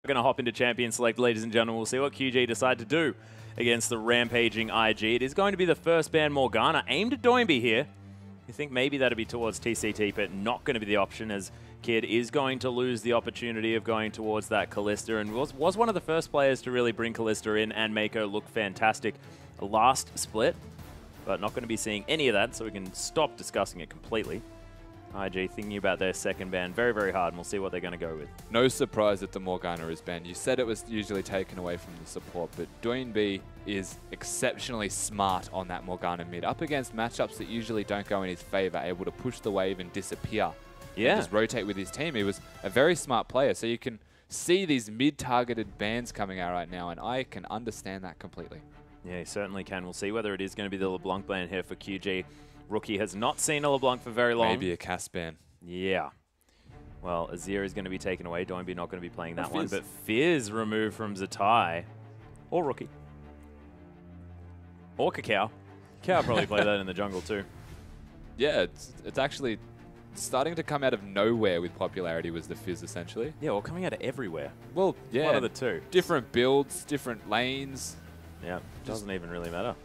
We're going to hop into Champion Select, ladies and gentlemen. We'll see what QG decide to do against the rampaging IG. It is going to be the first ban Morgana, aimed at Doinby here. You think maybe that'd be towards TCT, but not going to be the option, as Kid is going to lose the opportunity of going towards that Kalista, and was one of the first players to really bring Kalista in and make her look fantastic last split, but not going to be seeing any of that, so we can stop discussing it completely. IG thinking about their second ban very, very hard, and we'll see what they're going to go with. No surprise that the Morgana is banned. You said it was usually taken away from the support, but Doinby is exceptionally smart on that Morgana mid. Up against matchups that usually don't go in his favor, able to push the wave and disappear. Yeah. And just rotate with his team. He was a very smart player, so you can see these mid-targeted bans coming out right now, and I can understand that completely. Yeah, he certainly can. We'll see whether it is going to be the LeBlanc ban here for QG. Rookie has not seen a LeBlanc for very long. Maybe a Cass ban. Yeah. Well, Azir is going to be taken away. Doinby not going to be playing that one. But Fizz removed from Zatai. Or Rookie. Or Qiao. Qiao probably play that in the jungle too. Yeah, it's actually starting to come out of nowhere with popularity was the Fizz, essentially. Yeah, well, coming out of everywhere. Well, yeah. One of the two. Different builds, different lanes. Yeah, doesn't even really matter.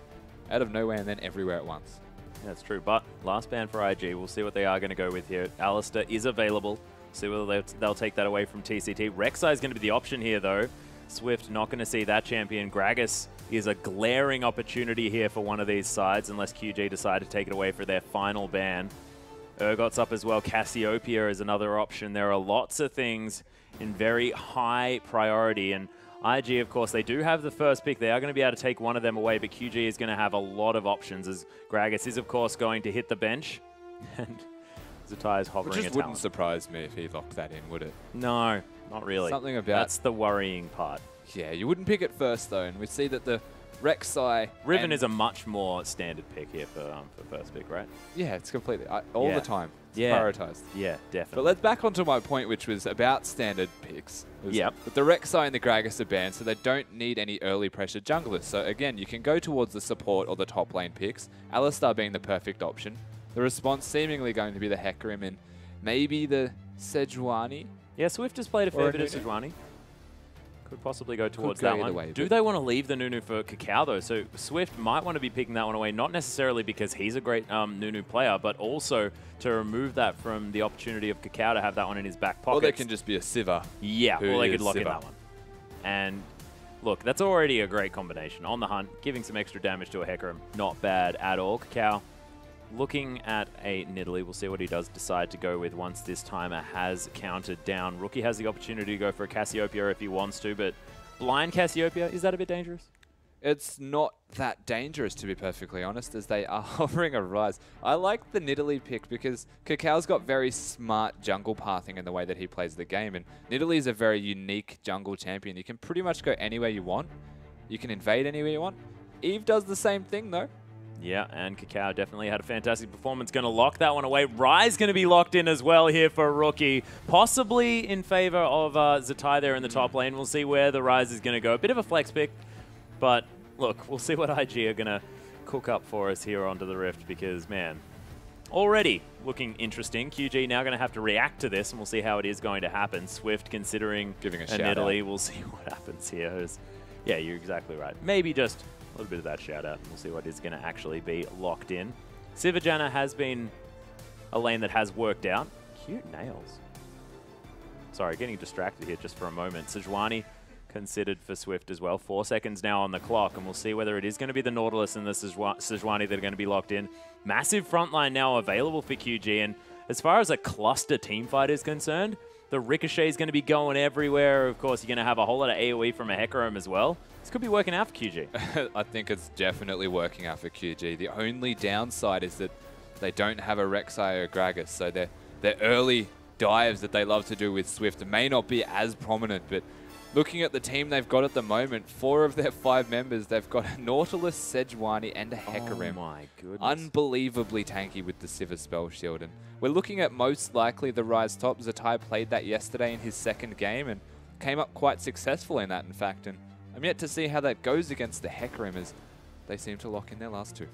Out of nowhere and then everywhere at once. Yeah, that's true. But last ban for IG. We'll see what they are going to go with here. Alistair is available. See whether they'll take that away from TCT. Rek'Sai is going to be the option here, though. Swift not going to see that champion. Gragas is a glaring opportunity here for one of these sides, unless QG decide to take it away for their final ban. Urgot's up as well. Cassiopeia is another option. There are lots of things in very high priority, and IG, of course, they do have the first pick. They are going to be able to take one of them away, but QG is going to have a lot of options, as Gragas is, of course, going to hit the bench. And Zatai is hovering. Which just wouldn't surprise me if he locked that in, would it? No, not really. Something about... That's the worrying part. Yeah, you wouldn't pick it first, though, and we see that the Rek'Sai... Riven is a much more standard pick here for first pick, right? Yeah, it's completely... all the time. It's prioritized. Yeah, definitely. But let's back onto my point, which was about standard picks. Yep. But the Rek'Sai and the Gragas are banned, so they don't need any early pressure junglers. So again, you can go towards the support or the top lane picks. Alistar being the perfect option. The response seemingly going to be the Hecarim and maybe the Sejuani. Yeah, Swift has played a fair bit of Sejuani. Could possibly go towards that one. Way, do they want to leave the Nunu for Qiao, though? So Swift might want to be picking that one away, not necessarily because he's a great Nunu player, but also to remove that from the opportunity of Qiao to have that one in his back pocket. Or they can just be a Sivir. Yeah, or they could lock in that one. And look, that's already a great combination. On the hunt, giving some extra damage to a Hecarim, not bad at all. Qiao looking at a Nidalee. We'll see what he does decide to go with once this timer has counted down. Rookie has the opportunity to go for a Cassiopeia if he wants to, but blind Cassiopeia, is that a bit dangerous? It's not that dangerous, to be perfectly honest, as they are hovering a rise. I like the Nidalee pick because Kakal's got very smart jungle pathing in the way that he plays the game, and Nidalee is a very unique jungle champion. You can pretty much go anywhere you want. You can invade anywhere you want. Eve does the same thing, though. Yeah, and Qiao definitely had a fantastic performance. Going to lock that one away. Ryze going to be locked in as well here for Rookie. Possibly in favor of Zatai there in the top lane. We'll see where the Ryze is going to go. A bit of a flex pick, but look, we'll see what IG are going to cook up for us here onto the Rift because, man, already looking interesting. QG now going to have to react to this, and we'll see how it is going to happen. Swift considering giving a Nidalee. We'll see what happens here. Yeah, you're exactly right. Maybe just a little bit of that shout out, and we'll see what is going to actually be locked in. Sivir has been a lane that has worked out. Cute nails. Sorry, getting distracted here just for a moment. Sejuani considered for Swift as well. 4 seconds now on the clock, and we'll see whether it is going to be the Nautilus and the Sejuani that are going to be locked in. Massive frontline now available for QG, and as far as a cluster teamfight is concerned, the Ricochet is going to be going everywhere. Of course, you're going to have a whole lot of AoE from a Hecarim as well. This could be working out for QG. I think it's definitely working out for QG. The only downside is that they don't have a Rek'Sai or Gragas, so their early dives that they love to do with Swift may not be as prominent, but looking at the team they've got at the moment, 4 of their 5 members, they've got a Nautilus, Sejuani, and a Hecarim. Oh my goodness. Unbelievably tanky with the Sivir spell shield. And we're looking at most likely the Ryze top. Zatai played that yesterday in his second game and came up quite successful in that, in fact. And I'm yet to see how that goes against the Hecarim, as they seem to lock in their last 2.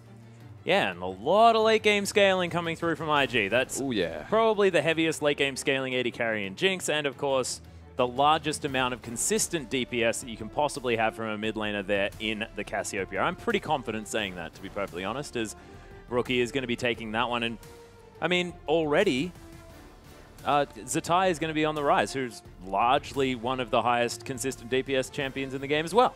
Yeah, and a lot of late game scaling coming through from IG. That's probably the heaviest late game scaling AD carry in Jinx, and of course, the largest amount of consistent DPS that you can possibly have from a mid laner there in the Cassiopeia. I'm pretty confident saying that, to be perfectly honest, as Rookie is going to be taking that one. And, I mean, already, Zatai is going to be on the rise, who's largely one of the highest consistent DPS champions in the game as well.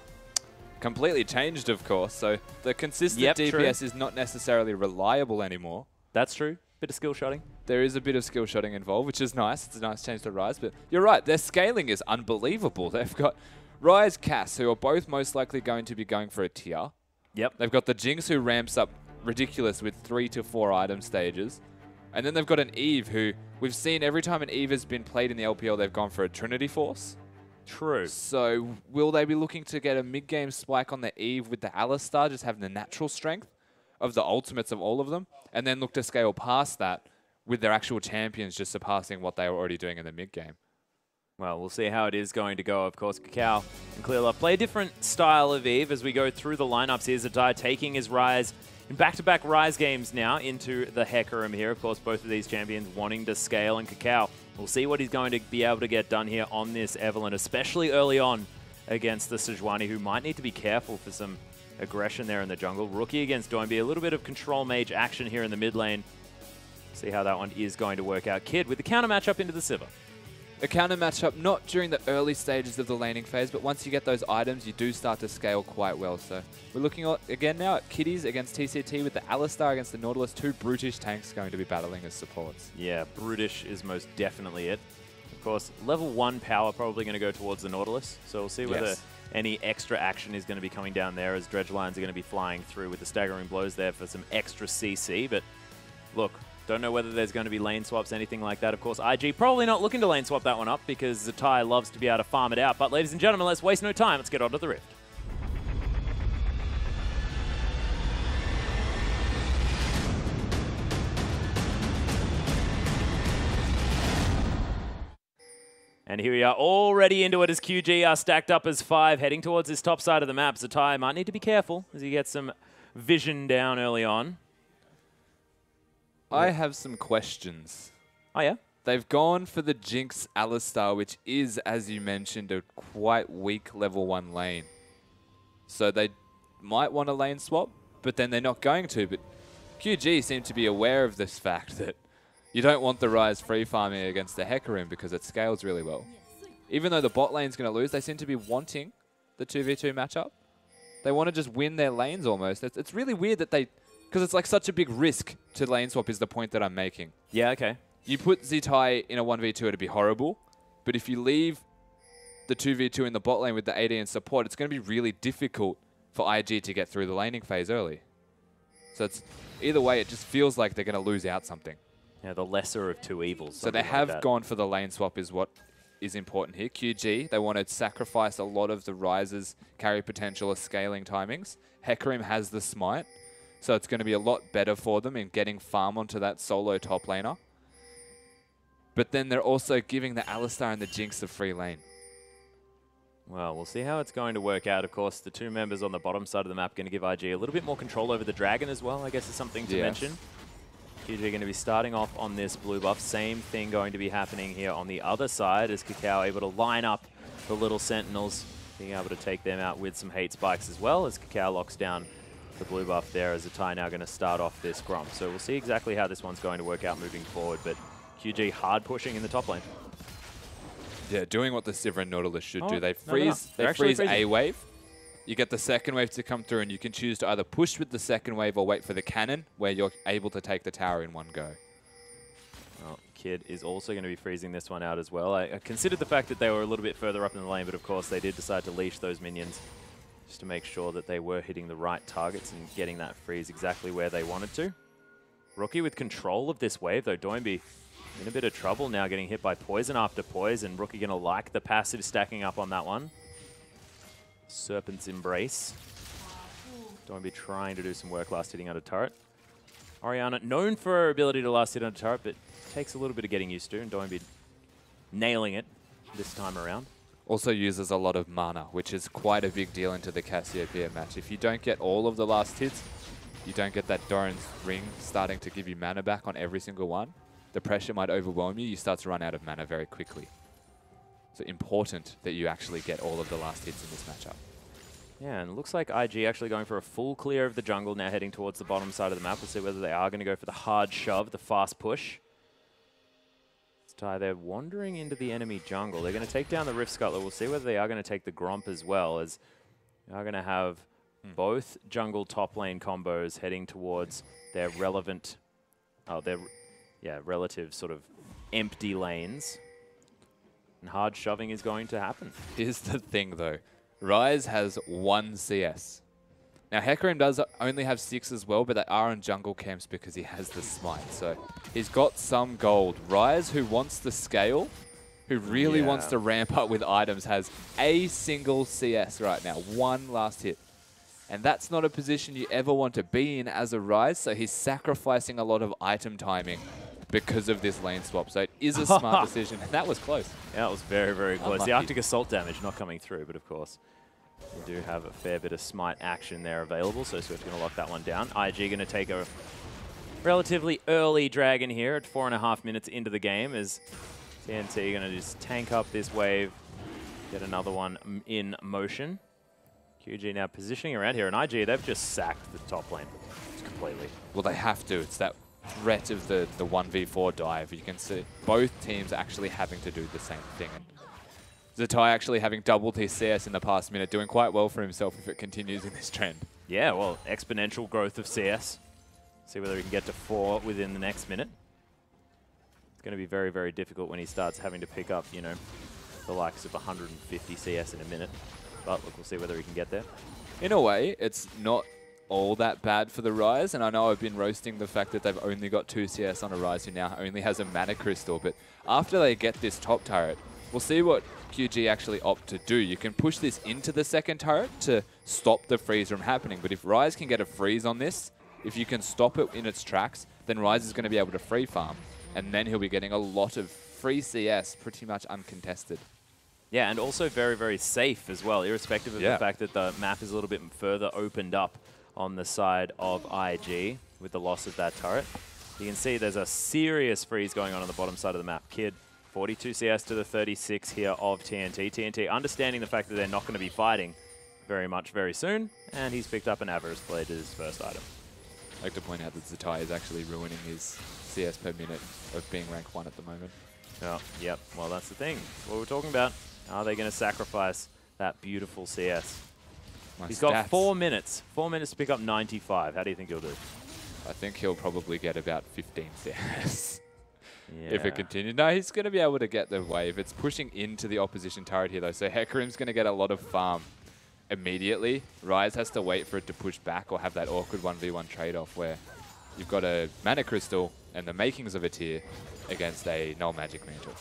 Completely changed, of course, so the consistent DPS is not necessarily reliable anymore. That's true. Bit of skill shotting. There is a bit of skill shotting involved, which is nice. It's a nice change to Rise, but you're right, their scaling is unbelievable. They've got Rise, Cass, who are both most likely going to be going for a tier. Yep. They've got the Jinx, who ramps up ridiculous with 3 to 4 item stages. And then they've got an Eve, who we've seen every time an Eve has been played in the LPL, they've gone for a Trinity Force. True. So will they be looking to get a mid-game spike on the Eve with the Alistar, just having the natural strength of the ultimates of all of them, and then look to scale past that with their actual champions just surpassing what they were already doing in the mid-game? Well, we'll see how it is going to go. Of course, Qiao and Clearlove play a different style of Eve as we go through the lineups here. Zatai taking his Rise in back-to-back Rise games now into the Hecarim here. Of course, both of these champions wanting to scale, and Qiao, we'll see what he's going to be able to get done here on this Evelynn, especially early on against the Sejuani, who might need to be careful for some aggression there in the jungle. Rookie against Doinby, a little bit of control mage action here in the mid lane. See how that one is going to work out. Kid with the counter matchup into the Sivir. A counter matchup not during the early stages of the laning phase, but once you get those items, you do start to scale quite well. So we're looking at, again now at Kitties against TCT with the Alistar against the Nautilus. 2 brutish tanks going to be battling as supports. Yeah, brutish is most definitely it. Of course, level 1 power probably going to go towards the Nautilus. So we'll see whether any extra action is going to be coming down there, as Dredge Lines are going to be flying through with the staggering blows there for some extra CC. But look, don't know whether there's going to be lane swaps, anything like that. Of course, IG probably not looking to lane swap that one up because Zatai loves to be able to farm it out. But ladies and gentlemen, let's waste no time. Let's get on to the Rift. And here we are already into it as QG are stacked up as 5, heading towards this top side of the map. Zatai might need to be careful as he gets some vision down early on. I have some questions. Oh, yeah? They've gone for the Jinx Alistar, which is, as you mentioned, a quite weak level 1 lane. So they might want a lane swap, but then they're not going to. But QG seem to be aware of this fact that you don't want the Rise free farming against the Hecarim because it scales really well. Even though the bot lane's going to lose, they seem to be wanting the 2v2 matchup. They want to just win their lanes almost. It's really weird that they... Because it's like such a big risk to lane swap is the point that I'm making. Yeah, okay. You put Zatai in a 1v2, it'd be horrible. But if you leave the 2v2 in the bot lane with the AD and support, it's going to be really difficult for IG to get through the laning phase early. So it's either way, it just feels like they're going to lose out something. Yeah, the lesser of two evils. So they have gone for the lane swap is what is important here. QG, they want to sacrifice a lot of the Rise's carry potential or scaling timings. Hecarim has the smite. So it's going to be a lot better for them in getting farm onto that solo top laner. But then they're also giving the Alistar and the Jinx the free lane. Well, we'll see how it's going to work out. Of course, the 2 members on the bottom side of the map are going to give IG a little bit more control over the dragon as well, I guess is something to mention. QG going to be starting off on this blue buff. Same thing going to be happening here on the other side as Qiao able to line up the little sentinels, being able to take them out with some hate spikes as well as Qiao locks down the blue buff there as Zatai now going to start off this Grom. So we'll see exactly how this one's going to work out moving forward, but QG hard pushing in the top lane. Yeah, doing what the Sivir and Nautilus should do. They freeze, they freeze a wave. You get the second wave to come through and you can choose to either push with the second wave or wait for the cannon where you're able to take the tower in one go. Well, Kid is also going to be freezing this one out as well. I considered the fact that they were a little bit further up in the lane, but of course they did decide to leash those minions just to make sure that they were hitting the right targets and getting that freeze exactly where they wanted to. Rookie with control of this wave, though. Doinby in a bit of trouble now, getting hit by poison after poison. Rookie going to like the passive stacking up on that one. Serpent's Embrace. Doinby trying to do some work last hitting under turret. Orianna, known for her ability to last hit under turret, but takes a little bit of getting used to, and Doinby nailing it this time around. Also uses a lot of mana, which is quite a big deal into the Cassiopeia match. If you don't get all of the last hits, you don't get that Doran's ring starting to give you mana back on every single one, the pressure might overwhelm you. You start to run out of mana very quickly. So important that you actually get all of the last hits in this matchup. Yeah, and it looks like IG actually going for a full clear of the jungle, now heading towards the bottom side of the map. We'll see whether they are going to go for the hard shove, the fast push. They're wandering into the enemy jungle. They're going to take down the Rift Scuttler. We'll see whether they are going to take the Gromp as well, as they are going to have both jungle top lane combos heading towards their relevant, relative sort of empty lanes. And hard shoving is going to happen. Here's the thing, though. Ryze has 1 CS. Now, Hecarim does only have 6 as well, but they are on jungle camps because he has the smite. So he's got some gold. Ryze, who wants the scale, who really wants to ramp up with items, has a single CS right now. 1 last hit. And that's not a position you ever want to be in as a Ryze, so he's sacrificing a lot of item timing because of this lane swap. So it is a smart decision, and that was close. Yeah, it was very, very close. Unlucky. The Arctic Assault damage not coming through, but of course, we do have a fair bit of smite action there available, so Swift's going to lock that one down. IG going to take a relatively early dragon here at 4.5 minutes into the game, as TNT going to just tank up this wave, get another one in motion. QG now positioning around here, and IG, they've just sacked the top lane completely. Well, they have to. It's that threat of the 1v4 dive. You can see both teams actually having to do the same thing. And Zatai actually having doubled his CS in the past minute, doing quite well for himself if it continues in this trend. Yeah, well, exponential growth of CS. See whether he can get to 4 within the next minute. It's going to be very, very difficult when he starts having to pick up, you know, the likes of 150 CS in a minute. But look, we'll see whether he can get there. In a way, it's not all that bad for the Ryze, and I know I've been roasting the fact that they've only got 2 CS on a Ryze who now only has a Mana Crystal, but after they get this top turret, we'll see what QG actually opt to do. You can push this into the second turret to stop the freeze from happening, but if Ryze can get a freeze on this, if you can stop it in its tracks, then Ryze is going to be able to free farm, and then he'll be getting a lot of free CS pretty much uncontested. Yeah, and also very, very safe as well, irrespective of the fact that the map is a little bit further opened up on the side of IG with the loss of that turret. You can see there's a serious freeze going on the bottom side of the map. Kid, 42 CS to the 36 here of TNT. TNT understanding the fact that they're not going to be fighting very soon, and he's picked up an Avarice Blade as his first item. I'd like to point out that Zatai is actually ruining his CS per minute of being rank 1 at the moment. Oh, yep, well that's the thing. What we're talking about. Are they going to sacrifice that beautiful CS? He's got 4 minutes. 4 minutes to pick up 95. How do you think he'll do? I think he'll probably get about 15 CS. Yeah. If it continues. No, he's going to be able to get the wave. It's pushing into the opposition turret here, though. So Hecarim's going to get a lot of farm immediately. Ryze has to wait for it to push back or have that awkward 1v1 trade-off where you've got a Mana Crystal and the makings of a tier against a Null Magic Mantle.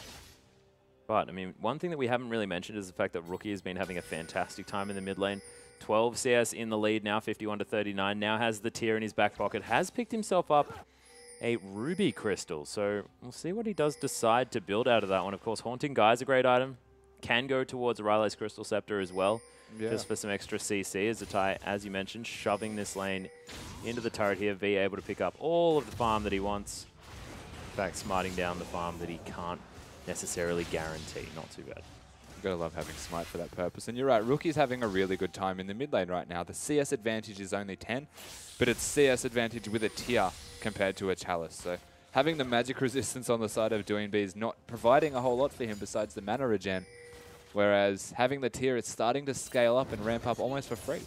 But, I mean, one thing that we haven't really mentioned is the fact that Rookie has been having a fantastic time in the mid lane. 12 CS in the lead now, 51 to 39. Now has the tier in his back pocket. Has picked himself up a Ruby Crystal. So we'll see what he does decide to build out of that one. Of course, Haunting Guy is a great item. Can go towards a Riley's Crystal Scepter as well. Yeah. Just for some extra CC. As Zatai, as you mentioned, shoving this lane into the turret here. V able to pick up all of the farm that he wants. In fact, smiting down the farm that he can't necessarily guarantee. Not too bad. You've got to love having Smite for that purpose. And you're right, Rookie's having a really good time in the mid lane right now. The CS advantage is only 10, but it's CS advantage with a tier compared to a Chalice. So having the magic resistance on the side of Doing B is not providing a whole lot for him besides the mana regen. Whereas having the tier, it's starting to scale up and ramp up almost for free.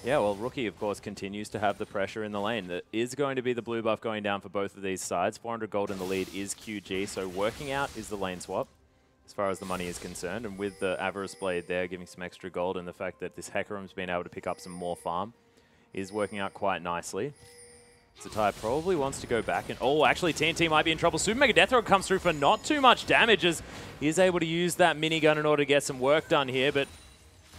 Yeah, well, Rookie, of course, continues to have the pressure in the lane. That is going to be the blue buff going down for both of these sides. 400 gold in the lead is QG, so working out is the lane swap as far as the money is concerned. And with the Avarice Blade there giving some extra gold and the fact that this Hecarim's been able to pick up some more farm is working out quite nicely. Zatai probably wants to go back and... Oh, actually, TNT might be in trouble. Super Mega Death Throw comes through for not too much damage as he is able to use that minigun in order to get some work done here, but...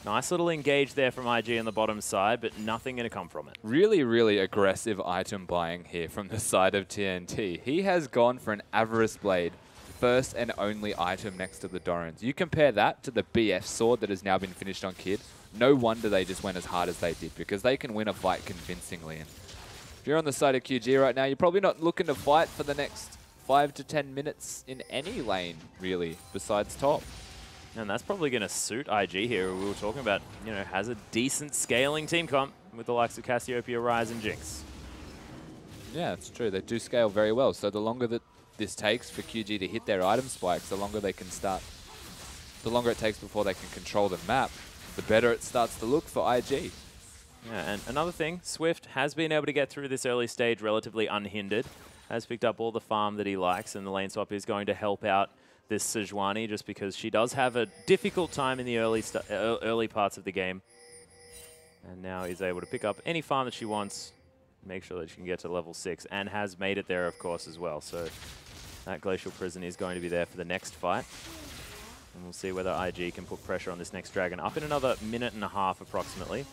Nice little engage there from IG on the bottom side, but nothing going to come from it. Really, really aggressive item buying here from the side of TNT. He has gone for an Avarice Blade, first and only item next to the Dorans. You compare that to the BF sword that has now been finished on Kid. No wonder they just went as hard as they did, because they can win a fight convincingly. And if you're on the side of QG right now, you're probably not looking to fight for the next 5 to 10 minutes in any lane, really, besides top. And that's probably going to suit IG here. We were talking about, you know, has a decent scaling team comp with the likes of Cassiopeia, Ryze, and Jinx. Yeah, it's true. They do scale very well. So the longer that this takes for QG to hit their item spikes, the longer they can start, the longer it takes before they can control the map, the better it starts to look for IG. Yeah, and another thing, Swift has been able to get through this early stage relatively unhindered, has picked up all the farm that he likes, and the lane swap is going to help out this Sejuani just because she does have a difficult time in the early parts of the game. And now he's able to pick up any farm that she wants, make sure that she can get to level 6, and has made it there, of course, as well. So that Glacial Prison is going to be there for the next fight. And we'll see whether IG can put pressure on this next dragon. Up in another minute and a half, approximately.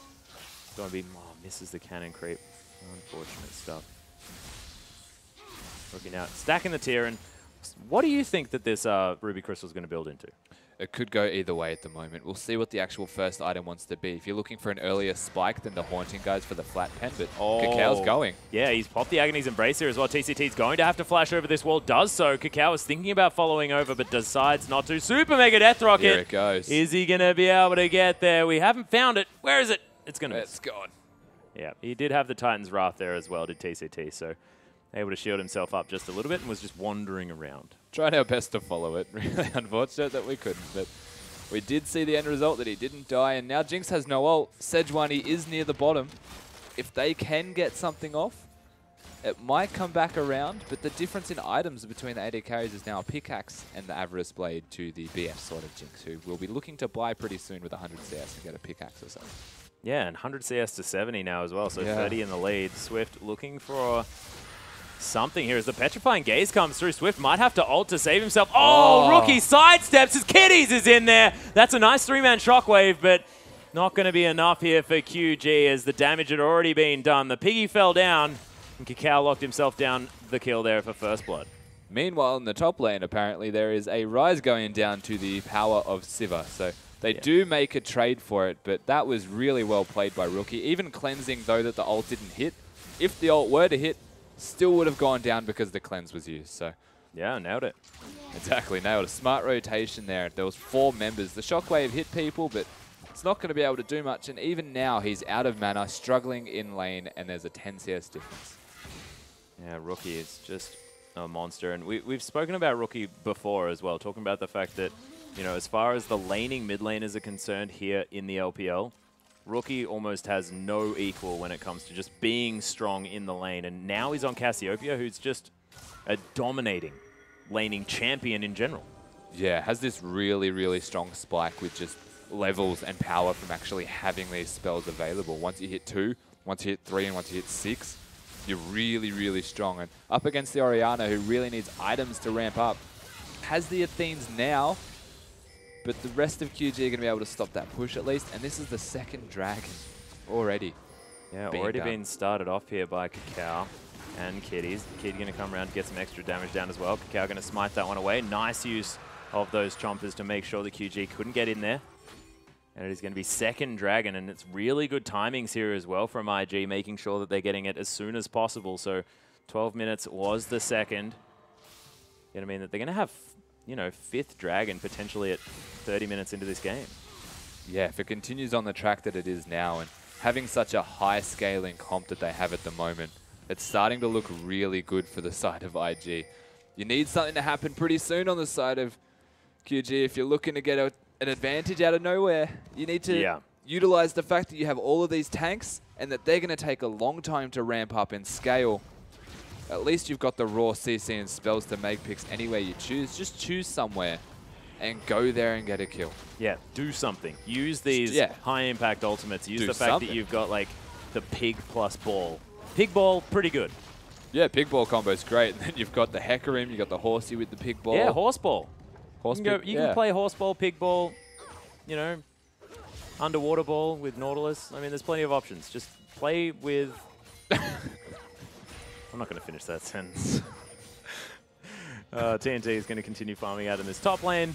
It's going to be, oh, misses the cannon creep. Unfortunate stuff. Looking out, stacking the tier, and what do you think that this Ruby Crystal is going to build into? It could go either way at the moment. We'll see what the actual first item wants to be. If you're looking for an earlier spike than the Haunting guys for the flat pen, but Qiao's going. Yeah, he's popped the Agony's Embrace here as well. TCT's going to have to flash over this wall. Does so. Qiao is thinking about following over, but decides not to. Super Mega Death Rocket. Here it goes. Is he going to be able to get there? We haven't found it. Where is it? It's going to miss. It's gone. Yeah, he did have the Titan's Wrath there as well, did TCT, so able to shield himself up just a little bit and was just wandering around. Tried our best to follow it. Really unfortunate that we couldn't, but we did see the end result that he didn't die, and now Jinx has no ult. Sejuani is near the bottom. If they can get something off, it might come back around, but the difference in items between the AD carries is now a pickaxe and the Avarice Blade to the BF sort of Jinx, who will be looking to buy pretty soon with 100 CS and get a pickaxe or something. Yeah, and 100 CS to 70 now as well, so 30 in the lead. Swift looking for something here as the Petrifying Gaze comes through. Swift might have to ult to save himself. Oh, Rookie sidesteps. His Kitties is in there. That's a nice 3-man shockwave, but not going to be enough here for QG as the damage had already been done. The Piggy fell down, and Qiao locked himself down the kill there for first blood. Meanwhile, in the top lane, apparently, there is a Ryze going down to the power of Siva. So they do make a trade for it, but that was really well played by Rookie. Even cleansing, though, that the ult didn't hit. If the ult were to hit, still would have gone down because the cleanse was used. So yeah, nailed it. Exactly, nailed it. Smart rotation there. There was 4 members. The shockwave hit people, but it's not going to be able to do much. And even now, he's out of mana, struggling in lane, and there's a 10 CS difference. Yeah, Rookie is just a monster. And we've spoken about Rookie before as well, talking about the fact that, you know, as far as the laning mid laners are concerned here in the LPL, Rookie almost has no equal when it comes to just being strong in the lane. And now he's on Cassiopeia, who's just a dominating laning champion in general. Yeah, has this really, really strong spike with just levels and power from actually having these spells available. Once you hit 2, once you hit 3, and once you hit 6, you're really, really strong. And up against the Orianna, who really needs items to ramp up, has the Athenes now, but the rest of QG are going to be able to stop that push at least. And this is the second dragon already. Yeah, already been started off here by Qiao and Kitties. Kid going to come around to get some extra damage down as well. Qiao going to smite that one away. Nice use of those chompers to make sure that QG couldn't get in there. And it is going to be second dragon, and it's really good timings here as well from IG, making sure that they're getting it as soon as possible. So 12 minutes was the second. Going to mean that they're going to have, you know, 5th dragon potentially at 30 minutes into this game. Yeah, if it continues on the track that it is now, and having such a high scaling comp that they have at the moment, it's starting to look really good for the side of IG. You need something to happen pretty soon on the side of QG if you're looking to get an advantage out of nowhere. You need to utilize the fact that you have all of these tanks and that they're going to take a long time to ramp up and scale. At least you've got the raw CC and spells to make picks anywhere you choose. Just choose somewhere and go there and get a kill. Yeah, do something. Use these high-impact ultimates. Use the fact that you've got, like, the pig plus ball. Pig ball, pretty good. Yeah, pig ball combo's great. And then you've got the Hecarim, you've got the horsey with the pig ball. Yeah, horse ball. Horse you can play horse ball, pig ball, you know, underwater ball with Nautilus. I mean, there's plenty of options. Just play with... I'm not going to finish that sentence. TNT is going to continue farming out in this top lane.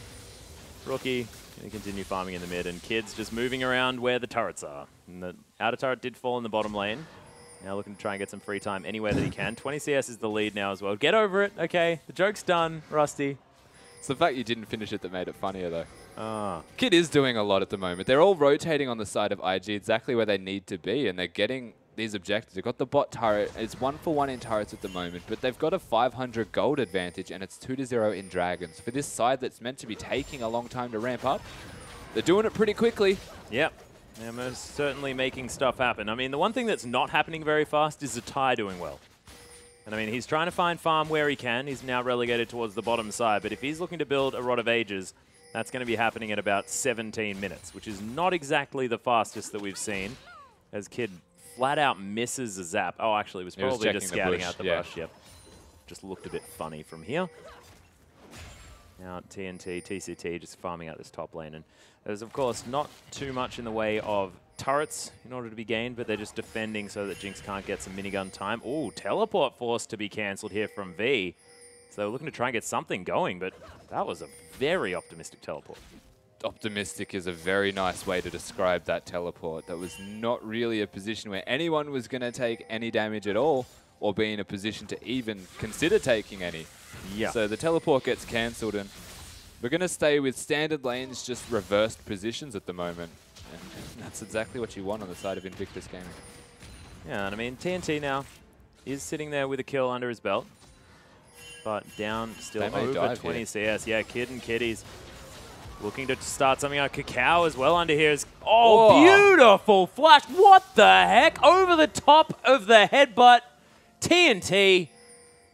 Rookie going to continue farming in the mid. And Kid's just moving around where the turrets are. And the outer turret did fall in the bottom lane. Now looking to try and get some free time anywhere that he can. 20 CS is the lead now as well. Get over it. Okay, the joke's done, Rusty. It's the fact you didn't finish it that made it funnier, though. Ah. Kid is doing a lot at the moment. They're all rotating on the side of IG exactly where they need to be, and they're getting these objectives. They've got the bot turret. It's 1-for-1 in turrets at the moment, but they've got a 500 gold advantage, and it's 2-0 in dragons. For this side that's meant to be taking a long time to ramp up, they're doing it pretty quickly. Yep. They're most certainly making stuff happen. I mean, the one thing that's not happening very fast is Zatai doing well. And I mean, he's trying to find farm where he can. He's now relegated towards the bottom side. But if he's looking to build a Rod of Ages, that's going to be happening at about 17 minutes, which is not exactly the fastest that we've seen. As Kid flat out misses a zap. Oh, actually, it was probably just scouting out the bush. Yep. Just looked a bit funny from here. Now TNT, TCT just farming out this top lane. And there's, of course, not too much in the way of turrets in order to be gained, but they're just defending so that Jinx can't get some minigun time. Ooh, teleport forced to be cancelled here from V. So they're looking to try and get something going, but that was a very optimistic teleport. Optimistic is a very nice way to describe that teleport. That was not really a position where anyone was going to take any damage at all or be in a position to even consider taking any. Yeah. So the teleport gets cancelled, and we're going to stay with standard lanes, just reversed positions at the moment. And that's exactly what you want on the side of Invictus Gaming. Yeah, and I mean, TNT now is sitting there with a kill under his belt, but down still over 20 CS. Yeah, Kid and Kitties looking to start something out. Qiao as well under here. Oh, beautiful flash. What the heck? Over the top of the headbutt. TNT.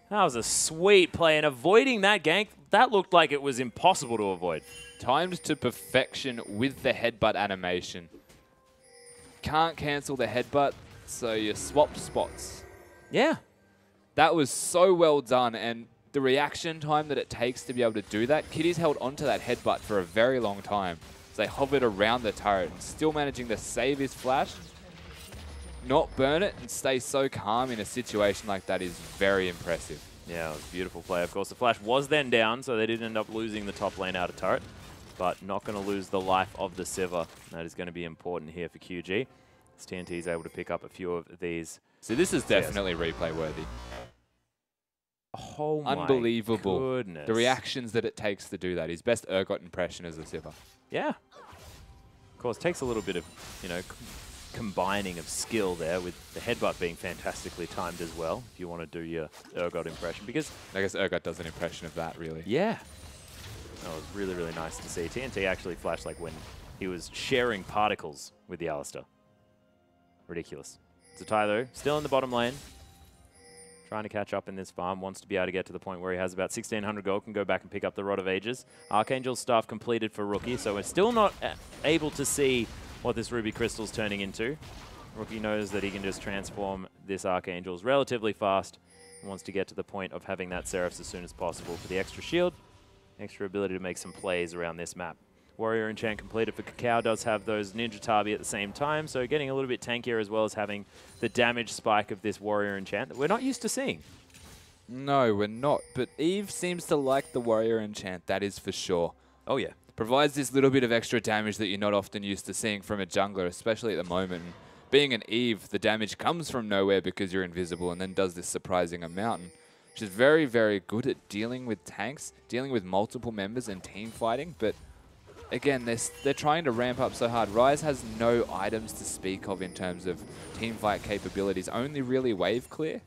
That was a sweet play, and avoiding that gank, that looked like it was impossible to avoid. Timed to perfection with the headbutt animation. Can't cancel the headbutt, so you swap spots. Yeah. That was so well done, and the reaction time that it takes to be able to do that, Kitty's held onto that headbutt for a very long time. So they hovered around the turret and still managing to save his flash, not burn it, and stay so calm in a situation like that is very impressive. Yeah, it was a beautiful play. Of course, the flash was then down, so they did end up losing the top lane out of turret, but not going to lose the life of the Sivir. That is going to be important here for QG. As TNT is able to pick up a few of these. So this is definitely replay worthy. Oh my unbelievable. Goodness. The reactions that it takes to do that. His best Urgot impression as a Sivir. Yeah. Of course, it takes a little bit of, you know, combining of skill there, with the headbutt being fantastically timed as well, if you want to do your Urgot impression, because I guess Urgot does an impression of that, really. Yeah. That was really, really nice to see. TNT actually flashed like when he was sharing particles with the Alistar. Ridiculous. Zatai, though, still in the bottom lane. Trying to catch up in this farm. Wants to be able to get to the point where he has about 1,600 gold. Can go back and pick up the Rod of Ages. Archangel's stuff completed for Rookie, so we're still not able to see what this Ruby Crystal's turning into. Rookie knows that he can just transform this Archangel's relatively fast and wants to get to the point of having that Seraphs as soon as possible for the extra shield. Extra ability to make some plays around this map. Warrior Enchant completed for Qiao does have those Ninja Tabi at the same time, so getting a little bit tankier as well as having the damage spike of this Warrior Enchant that we're not used to seeing. No, we're not, but Eve seems to like the Warrior Enchant, that is for sure. Oh yeah. Provides this little bit of extra damage that you're not often used to seeing from a jungler, especially at the moment. Being an Eve, the damage comes from nowhere because you're invisible and then does this surprising amount. Which is very, very good at dealing with tanks, dealing with multiple members and team fighting, but again, they're trying to ramp up so hard. Ryze has no items to speak of in terms of team fight capabilities, only really wave clear.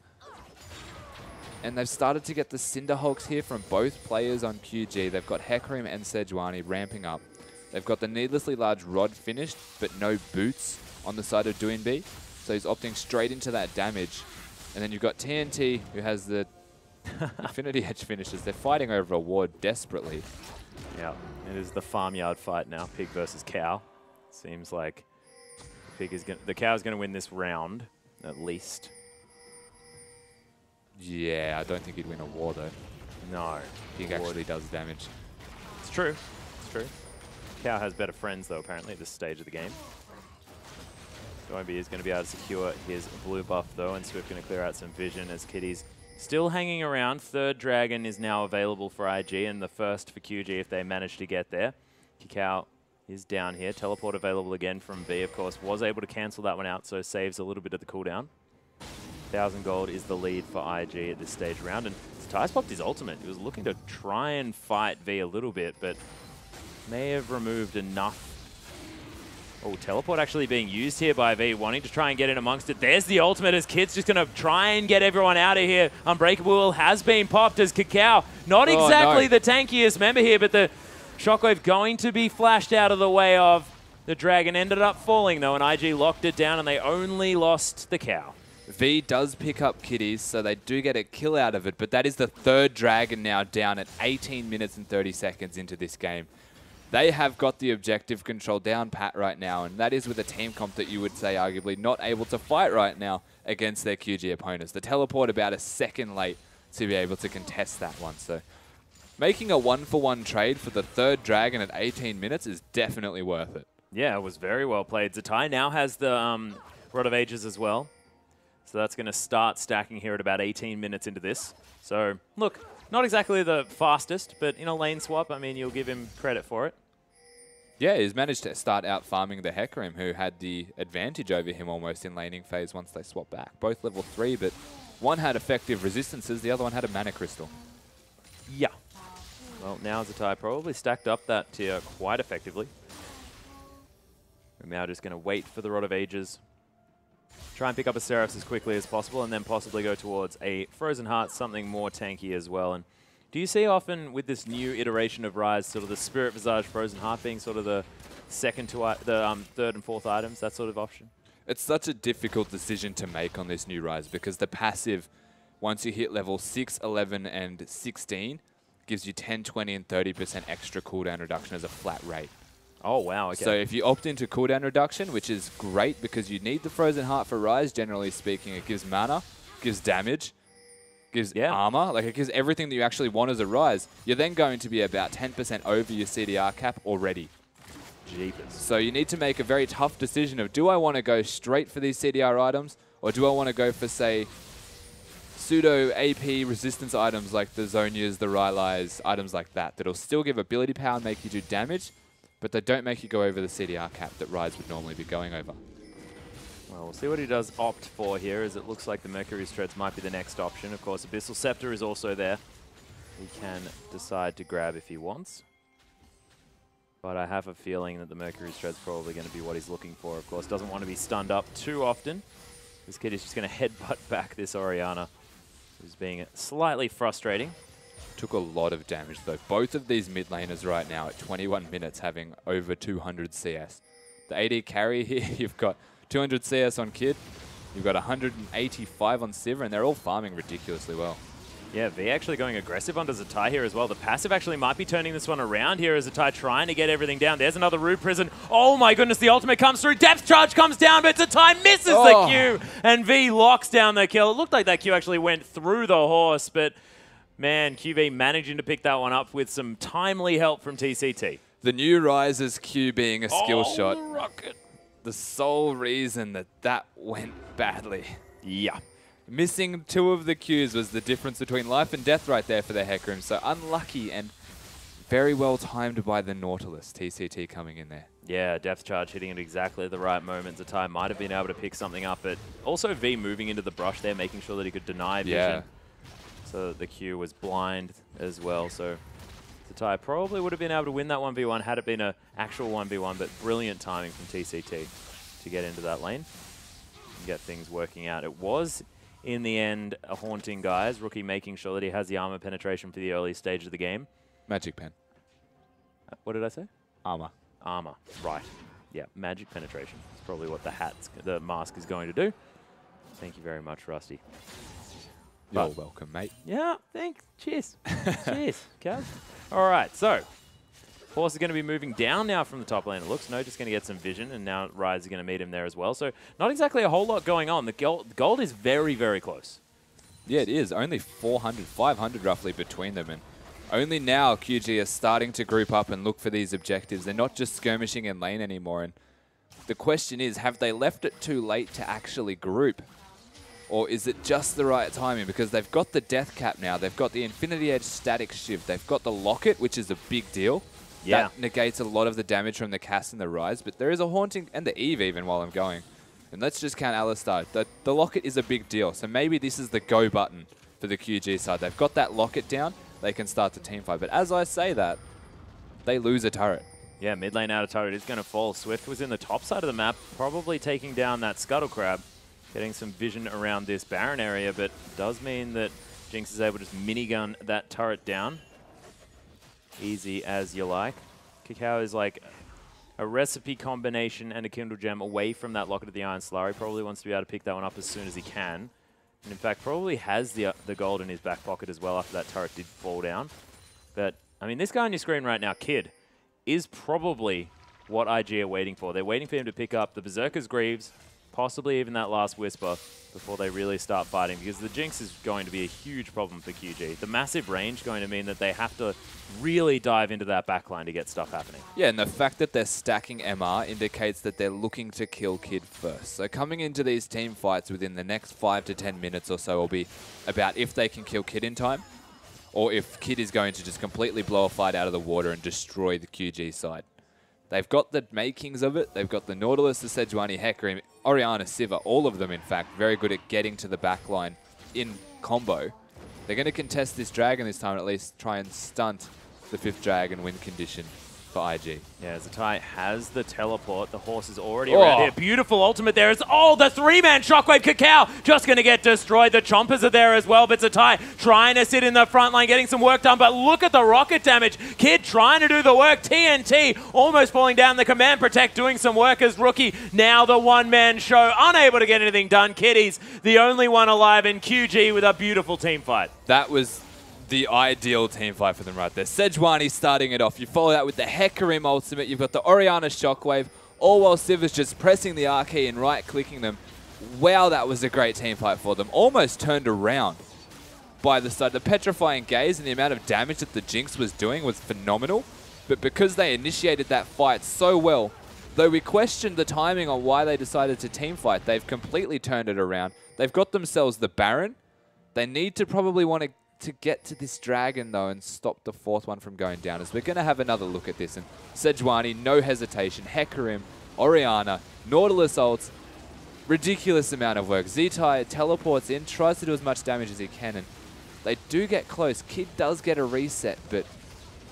And they've started to get the Cinderhulks here from both players on QG. They've got Hecarim and Sejuani ramping up. They've got the needlessly large Rod finished, but no boots on the side of Doinb. So he's opting straight into that damage. And then you've got TNT, who has the Infinity Edge finishes. They're fighting over a ward desperately. Yeah, it is the farmyard fight now, Pig versus Cow. Seems like the Cow's going to win this round, at least. Yeah, I don't think he'd win a war, though. No. Pig actually does damage. It's true. It's true. Cow has better friends, though, apparently, at this stage of the game. Doinb is going to be able to secure his blue buff, though, and Swift going to clear out some vision as Kitty's still hanging around. Third dragon is now available for IG, and the first for QG if they manage to get there. Qiao is down here. Teleport available again from B, of course. Was able to cancel that one out, so saves a little bit of the cooldown. 1,000 gold is the lead for IG at this stage round, and Ty's popped his ultimate. He was looking to try and fight V a little bit, but may have removed enough. Oh, teleport actually being used here by V, wanting to try and get in amongst it. There's the ultimate as Kid's just going to try and get everyone out of here. Unbreakable Will has been popped as Qiao, not exactly the tankiest member here, but the Shockwave going to be flashed out of the way of the Dragon. Ended up falling though, and IG locked it down, and they only lost the Qiao. V does pick up Kitties, so they do get a kill out of it, but that is the third Dragon now down at 18 minutes and 30 seconds into this game. They have got the objective control down pat right now, and that is with a team comp that you would say arguably not able to fight right now against their QG opponents. The teleport about a second late to be able to contest that one. So making a 1-for-1 trade for the third Dragon at 18 minutes is definitely worth it. Yeah, it was very well played. Zatai now has the Rod of Ages as well. So that's going to start stacking here at about 18 minutes into this. So, look, not exactly the fastest, but in a lane swap, I mean, you'll give him credit for it. Yeah, he's managed to start out farming the Hecarim, who had the advantage over him almost in laning phase once they swapped back. Both level 3, but one had effective resistances, the other one had a mana crystal. Yeah. Well, now Zatai probably stacked up that tier quite effectively. We're now just going to wait for the Rod of Ages. Try and pick up a Seraphs as quickly as possible, and then possibly go towards a Frozen Heart, something more tanky as well. And do you see often with this new iteration of Rise, sort of the Spirit Visage Frozen Heart being sort of the second to the third and fourth items, that sort of option? It's such a difficult decision to make on this new Rise because the passive, once you hit level 6, 11, and 16, gives you 10, 20, and 30% extra cooldown reduction as a flat rate. Oh, wow, okay. So if you opt into cooldown reduction, which is great because you need the Frozen Heart for Rise, generally speaking, it gives mana, gives damage, gives armor, like it gives everything that you actually want as a Rise, you're then going to be about 10% over your CDR cap already. Jeepers. So you need to make a very tough decision of, do I want to go straight for these CDR items, or do I want to go for, say, pseudo AP resistance items like the Zonias, the Rylai's, items like that, that'll still give ability power and make you do damage, but they don't make you go over the CDR cap that Rise would normally be going over. Well, we'll see what he does opt for here, as it looks like the Mercury's Treads might be the next option. Of course, Abyssal Scepter is also there. He can decide to grab if he wants. But I have a feeling that the Mercury's Tread's probably going to be what he's looking for. Of course, doesn't want to be stunned up too often. This kid is just going to headbutt back this Orianna, who's being slightly frustrating. Took a lot of damage though. Both of these mid laners right now at 21 minutes having over 200 CS. The AD carry here, you've got 200 CS on Kid, you've got 185 on Sivir, and they're all farming ridiculously well. Yeah, V actually going aggressive onto Zatai here as well. The passive actually might be turning this one around here as Zatai trying to get everything down. There's another Rude Prison. Oh my goodness, the ultimate comes through. Depth Charge comes down, but Zatai misses the Q, and V locks down the kill. It looked like that Q actually went through the horse, but man, QV managing to pick that one up with some timely help from TCT. The new Rise's Q being a skill shot. The rocket. The sole reason that that went badly. Yeah. Missing 2 of the Qs was the difference between life and death right there for the Hecarim. So unlucky and very well timed by the Nautilus. TCT coming in there. Yeah, Depth Charge hitting at exactly the right moment. Zatai might have been able to pick something up, but also V moving into the brush there, making sure that he could deny vision. Yeah. So that the Q was blind as well. So Zatai probably would have been able to win that 1v1 had it been an actual 1v1, but brilliant timing from TCT to get into that lane and get things working out. It was, in the end, a haunting guys. Rookie making sure that he has the armor penetration for the early stage of the game. Magic pen. What did I say? Armor. Armor, right. Yeah, magic penetration. That's probably what the mask is going to do. Thank you very much, Rusty. You're welcome, mate. Yeah, thanks. Cheers. Cheers, Kev. All right, so Force is going to be moving down now from the top lane, it looks. No, just going to get some vision, and now Rise is going to meet him there as well. So not exactly a whole lot going on. The gold is very, very close. Yeah, it is. Only 400, 500 roughly between them. And only now QG are starting to group up and look for these objectives. They're not just skirmishing in lane anymore. And the question is, have they left it too late to actually group? Or is it just the right timing? Because they've got the death cap now. They've got the Infinity Edge static shift. They've got the locket, which is a big deal. Yeah. That negates a lot of the damage from the cast and the Rise. But there is a haunting, and the Eve even while I'm going. And let's just count Alistar. The locket is a big deal, so maybe this is the go button for the QG side. They've got that locket down, they can start the team fight. But as I say that, they lose a turret. Yeah, mid lane out of turret is going to fall. Swift was in the top side of the map, probably taking down that Scuttle Crab, getting some vision around this Baron area, but does mean that Jinx is able to just minigun that turret down. Easy as you like. Qiao is like a recipe combination and a Kindle Gem away from that Locket of the Iron Slurry. Probably wants to be able to pick that one up as soon as he can. And in fact, probably has the gold in his back pocket as well after that turret did fall down. But, I mean, this guy on your screen right now, Kid, is probably what IG are waiting for. They're waiting for him to pick up the Berserker's Greaves, possibly even that last Whisper, before they really start fighting, because the Jinx is going to be a huge problem for QG. The massive range going to mean that they have to really dive into that backline to get stuff happening. Yeah, and the fact that they're stacking MR indicates that they're looking to kill Kid first. So coming into these team fights within the next 5 to 10 minutes or so will be about if they can kill Kid in time, or if Kid is going to just completely blow a fight out of the water and destroy the QG side. They've got the makings of it. They've got the Nautilus, the Sejuani, Hecarim, Orianna, Sivir, all of them, in fact, very good at getting to the backline in combo. They're going to contest this dragon this time, and at least try and stunt the 5th dragon win condition for IG. Yeah, Zatai has the teleport. The horse is already around here. Beautiful ultimate there. The 3-man Shockwave. Qiao just going to get destroyed. The Chompers are there as well, but Zatai trying to sit in the front line, getting some work done, but look at the rocket damage. Kid trying to do the work. TNT almost falling down. The Command Protect doing some work as Rookie. Now the one-man show, unable to get anything done. Kitty's the only one alive in QG with a beautiful team fight. That was the ideal team fight for them right there. Sejuani starting it off. You follow that with the Hecarim ultimate. You've got the Orianna Shockwave, all while Sivir's just pressing the R key and right-clicking them. Wow, that was a great team fight for them. Almost turned around by the side. The Petrifying Gaze and the amount of damage that the Jinx was doing was phenomenal. But because they initiated that fight so well, though we questioned the timing on why they decided to team fight, they've completely turned it around. They've got themselves the Baron. They need to probably want to get to this dragon, though, and stop the 4th one from going down, as we're going to have another look at this. And Sejuani, no hesitation. Hecarim, Orianna, Nautilus ults, ridiculous amount of work. Zatai teleports in, tries to do as much damage as he can, and they do get close. Kid does get a reset, but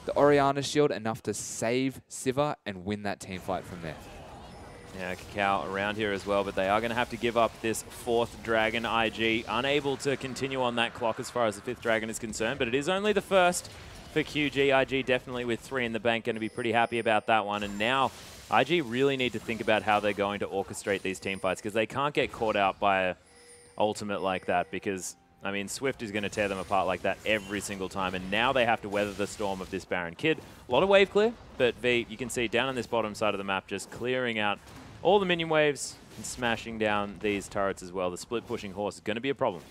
the Orianna shield enough to save Sivir and win that team fight from there. Yeah, Qiao around here as well, but they are going to have to give up this 4th dragon. IG unable to continue on that clock as far as the 5th dragon is concerned, but it is only the 1st for QG. IG definitely with 3 in the bank going to be pretty happy about that one. And now IG really need to think about how they're going to orchestrate these team fights, because they can't get caught out by an ultimate like that, because, I mean, Swift is going to tear them apart like that every single time, and now they have to weather the storm of this Baron. Kid, a lot of wave clear, but V, you can see down on this bottom side of the map just clearing out all the minion waves and smashing down these turrets as well. The split pushing horse is going to be a problem.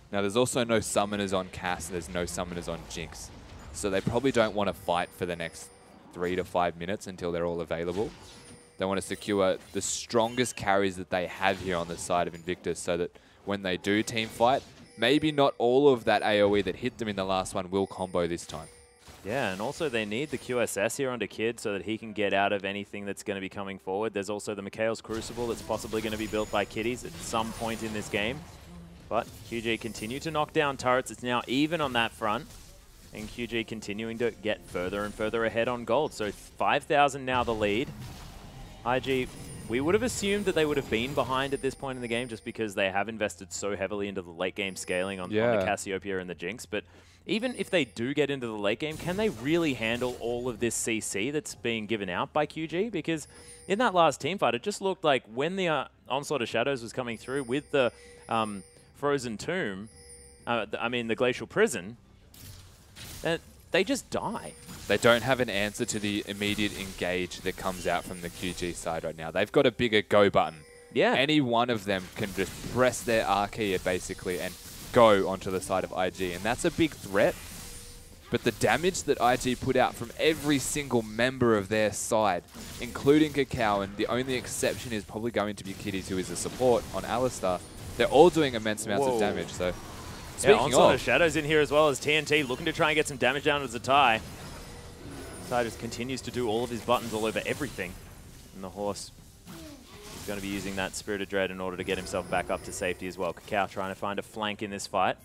Now, there's also no summoners on Cass, and there's no summoners on Jinx. So they probably don't want to fight for the next 3 to 5 minutes until they're all available. They want to secure the strongest carries that they have here on the side of Invictus, so that when they do team fight, maybe not all of that AoE that hit them in the last one will combo this time. Yeah, and also they need the QSS here onto Kid so that he can get out of anything that's going to be coming forward. There's also the Mikhail's Crucible that's possibly going to be built by Kitties at some point in this game. But QG continue to knock down turrets. It's now even on that front. And QG continuing to get further and further ahead on gold. So 5,000 now the lead. IG, we would have assumed that they would have been behind at this point in the game just because they have invested so heavily into the late game scaling on the Cassiopeia and the Jinx. But even if they do get into the late game, can they really handle all of this CC that's being given out by QG? Because in that last team fight, it just looked like when the Onslaught of Shadows was coming through with the Frozen Tomb, the Glacial Prison, they just die. They don't have an answer to the immediate engage that comes out from the QG side right now. They've got a bigger go button. Yeah. Any one of them can just press their R key basically and go onto the side of IG, and that's a big threat. But the damage that IG put out from every single member of their side, including Qiao, and the only exception is probably going to be Kitties, who is a support on Alistar, they're all doing immense amounts of damage. So, speaking Onslaught of Shadows in here as well as TNT looking to try and get some damage down to Zatai. Zatai just continues to do all of his buttons all over everything. And the horse going to be using that Spirit of Dread in order to get himself back up to safety as well. Qiao trying to find a flank in this fight.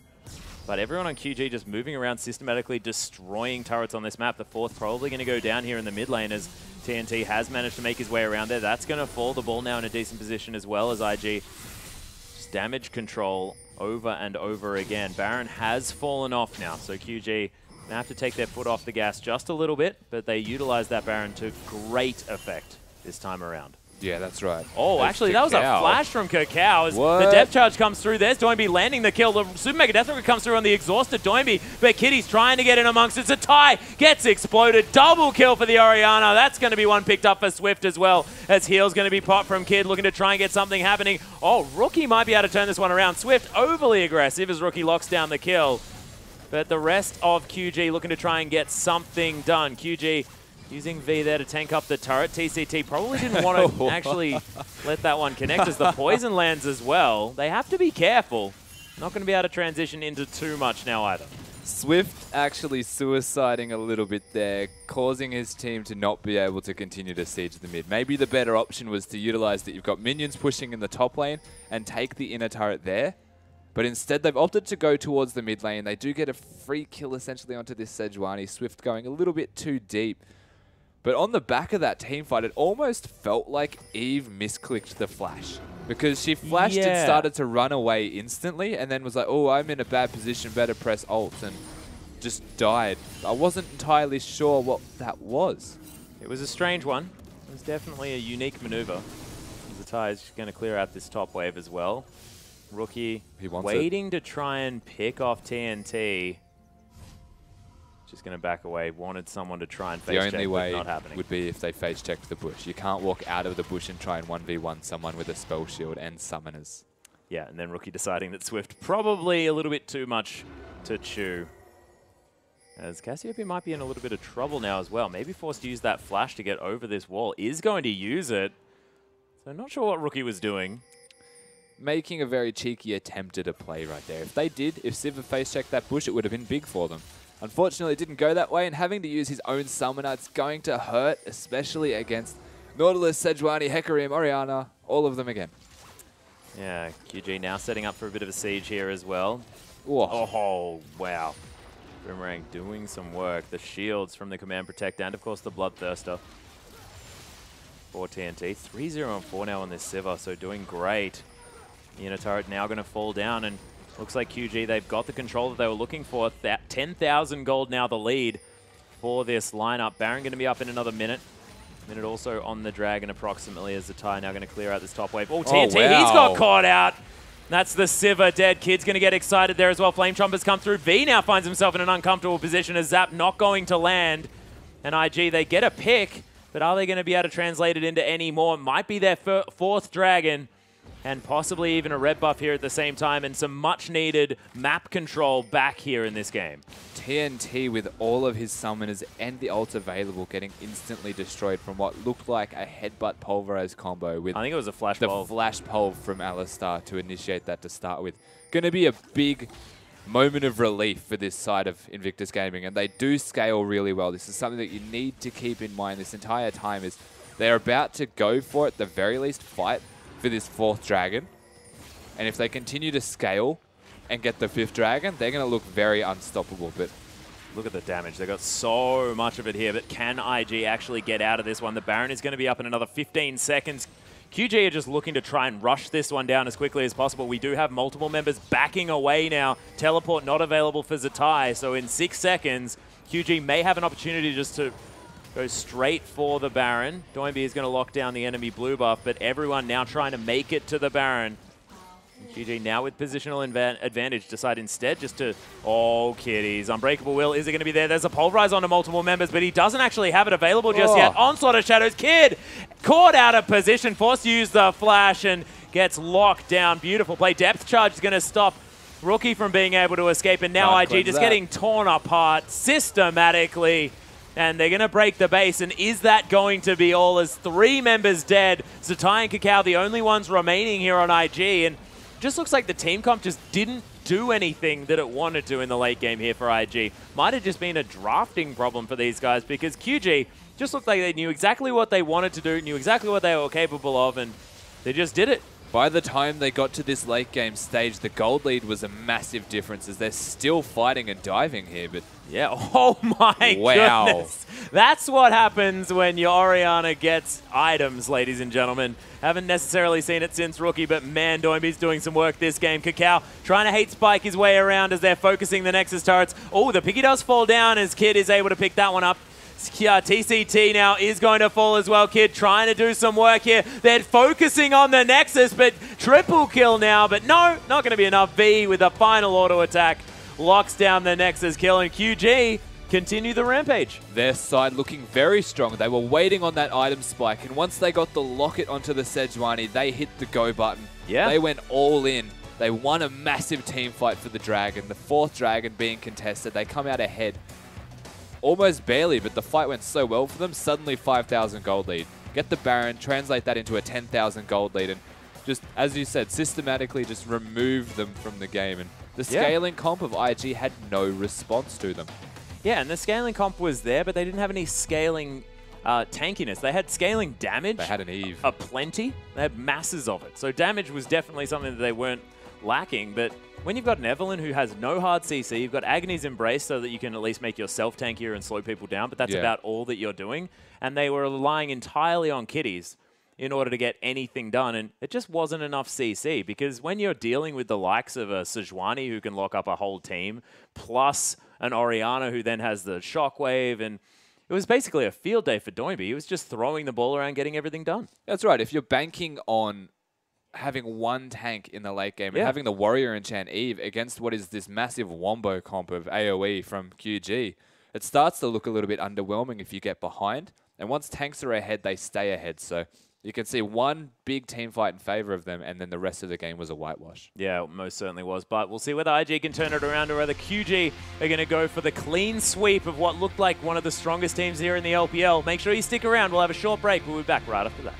But everyone on QG just moving around systematically, destroying turrets on this map. The fourth probably going to go down here in the mid lane as TNT has managed to make his way around there. That's going to fall. The ball now in a decent position as well as IG. Just damage control over and over again. Baron has fallen off now, so QG have to take their foot off the gas just a little bit, but they utilize that Baron to great effect this time around. Yeah, that's right. Oh, actually, that was a flash from Qiao as the depth charge comes through. There's Doinby landing the kill. The Super Mega Death Rocket comes through on the exhausted Doinby, but Kitty's trying to get in amongst it. Zatai gets exploded. Double kill for the Orianna. That's going to be one picked up for Swift as well, as heal's going to be popped from Kid, looking to try and get something happening. Oh, Rookie might be able to turn this one around. Swift overly aggressive as Rookie locks down the kill. But the rest of QG looking to try and get something done. QG using V there to tank up the turret. TCT probably didn't want to actually let that one connect as the poison lands as well. They have to be careful. Not going to be able to transition into too much now either. Swift actually suiciding a little bit there, causing his team to not be able to continue to siege the mid. Maybe the better option was to utilize that you've got minions pushing in the top lane and take the inner turret there. But instead, they've opted to go towards the mid lane. They do get a free kill essentially onto this Sejuani. Swift going a little bit too deep. But on the back of that team fight, it almost felt like Eve misclicked the flash. Because she flashed and started to run away instantly and then was like, oh, I'm in a bad position, better press ult, and just died. I wasn't entirely sure what that was. It was a strange one. It was definitely a unique maneuver. Zatai is going to clear out this top wave as well. Rookie waiting to try and pick off TNT. Just going to back away. Wanted someone to try and face check, the only way not happening. Would be if they face checked the bush. You can't walk out of the bush and try and 1v1 someone with a spell shield and summoners. Yeah, and then Rookie deciding that Swift probably a little bit too much to chew. As Cassiopeia might be in a little bit of trouble now as well. Maybe forced to use that flash to get over this wall. Is going to use it. So not sure what Rookie was doing. Making a very cheeky attempt at a play right there. If they did, if Civ face checked that bush, it would have been big for them. Unfortunately, it didn't go that way, and having to use his own summoner, it's going to hurt, especially against Nautilus, Sejuani, Hecarim, Orianna, all of them again. Yeah, QG now setting up for a bit of a siege here as well. Whoa. Oh, wow. Boomerang doing some work. The shields from the Command Protect, and of course the Bloodthirster for TNT. 3-0 and 4 now on this Sivir, so doing great. The inner turret now going to fall down, and looks like QG, they've got the control that they were looking for. That 10,000 gold now the lead for this lineup. Baron going to be up in another minute. Minute also on the Dragon approximately as Zatai now going to clear out this top wave. Oh, TNT, wow. He's got caught out. That's the Sivir dead. Kid's going to get excited there as well. Flame Chompers come through. V now finds himself in an uncomfortable position as Zap not going to land. And IG, they get a pick, but are they going to be able to translate it into any more? Might be their fourth Dragon. And possibly even a red buff here at the same time, and some much-needed map control back here in this game. TNT with all of his summoners and the ult available getting instantly destroyed from what looked like a headbutt pulverize combo with I think it was a flash the pulve. flash pulve from Alistar to initiate that to start with. Going to be a big moment of relief for this side of Invictus Gaming, and they do scale really well. This is something that you need to keep in mind this entire time is they're about to go for it, at the very least fight for this fourth dragon. And if they continue to scale and get the fifth dragon, they're going to look very unstoppable. But look at the damage. They've got so much of it here, but can IG actually get out of this one? The Baron is going to be up in another 15 seconds. QG are just looking to try and rush this one down as quickly as possible. We do have multiple members backing away now. Teleport not available for Zatai, so in 6 seconds, QG may have an opportunity just to go straight for the Baron. Doinby is going to lock down the enemy blue buff, but everyone now trying to make it to the Baron. QG now with positional advantage decide instead just to... Oh, kitties. Unbreakable Will, is it going to be there? There's a Pulverize onto multiple members, but he doesn't actually have it available just yet. Onslaught of Shadows. Kid caught out of position, forced to use the flash and gets locked down. Beautiful play. Depth Charge is going to stop Rookie from being able to escape, and now IG just getting torn apart systematically. And they're going to break the base, and is that going to be all as 3 members dead? Zatai and Qiao, the only ones remaining here on IG, and just looks like the team comp just didn't do anything that it wanted to in the late game here for IG. Might have just been a drafting problem for these guys, because QG just looked like they knew exactly what they wanted to do, knew exactly what they were capable of, and They just did it. By the time they got to this late game stage, the gold lead was a massive difference as they're still fighting and diving here. But yeah, oh my goodness. That's what happens when your Orianna gets items, ladies and gentlemen. Haven't necessarily seen it since rookie, but man, Doimbe's doing some work this game. Qiao trying to hate spike his way around as they're focusing the Nexus turrets. Oh, the Piggy does fall down as Kid is able to pick that one up. TCT now is going to fall as well. Kid trying to do some work here. They're focusing on the Nexus, but triple kill now. But no, not going to be enough. V with a final auto attack locks down the Nexus kill, and QG continue the rampage. Their side looking very strong. They were waiting on that item spike, and once they got the locket onto the Sejuani, they hit the go button. Yeah. They went all in. They won a massive team fight for the Dragon. The 4th Dragon being contested. They come out ahead. Almost barely, but the fight went so well for them. Suddenly 5,000 gold lead. Get the Baron, translate that into a 10,000 gold lead, and just, as you said, systematically just remove them from the game. And the scaling comp of IG had no response to them. Yeah, and the scaling comp was there, but they didn't have any scaling tankiness. They had scaling damage. They had an Eve. Plenty. They had masses of it. So damage was definitely something that they weren't lacking, but when you've got an Evelynn who has no hard CC, you've got Agony's Embrace so that you can at least make yourself tankier and slow people down, but that's about all that you're doing. And they were relying entirely on kitties in order to get anything done, and it just wasn't enough CC, because when you're dealing with the likes of a Sejuani who can lock up a whole team, plus an Orianna who then has the Shockwave, and it was basically a field day for Doimbe. He was just throwing the ball around, getting everything done. That's right. If you're banking on having one tank in the late game and having the Warrior enchant Eve against what is this massive wombo comp of AoE from QG, it starts to look a little bit underwhelming if you get behind. And once tanks are ahead, they stay ahead. So you can see one big team fight in favor of them, and then the rest of the game was a whitewash. Yeah, it most certainly was. But we'll see whether IG can turn it around or whether QG are going to go for the clean sweep of what looked like one of the strongest teams here in the LPL. Make sure you stick around. We'll have a short break. We'll be back right after that.